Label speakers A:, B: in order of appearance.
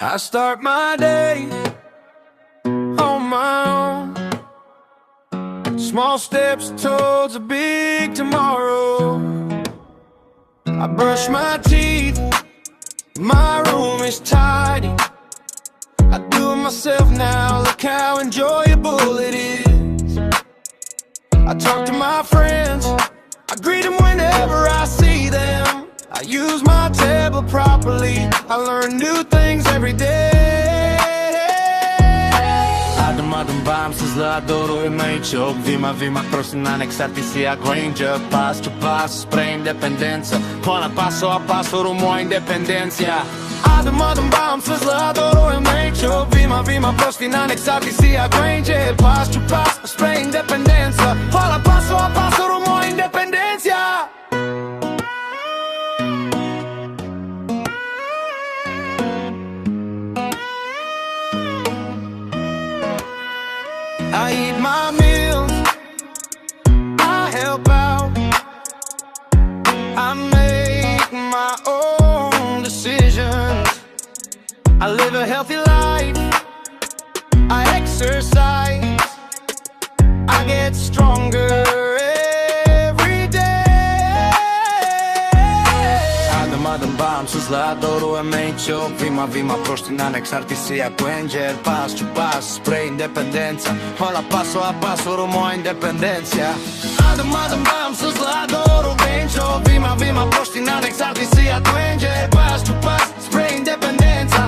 A: I start my day on my own. Small steps towards a big tomorrow. I brush my teeth, my room is tidy. I do it myself now, look how enjoyable it is. I talk to my friends, I greet them whenever I see them. I use my tablet properly, I learn new things every day. Adım bam sızlığa doğru emeği çok Vima crossing anexati sia Granger Passo to passo spre independență Până paso a paso rumo a independenția Adım bam sızlığa doğru emeği çok Vima crossing anexati sia Granger Passo to passo spre independență Până paso a paso rumo a independenția I eat my meals, I help out, I make my own decisions. I live a healthy life, I exercise, I get stronger every day. Adım bam sızlığa doğru emeği çok Vima proști anexarti sia Granger Passo to passo spre independență Până paso a paso rumo a independenția Adım bam sızlığa doğru emeği çok Vima proști anexarti sia Granger Passo to passo spre independență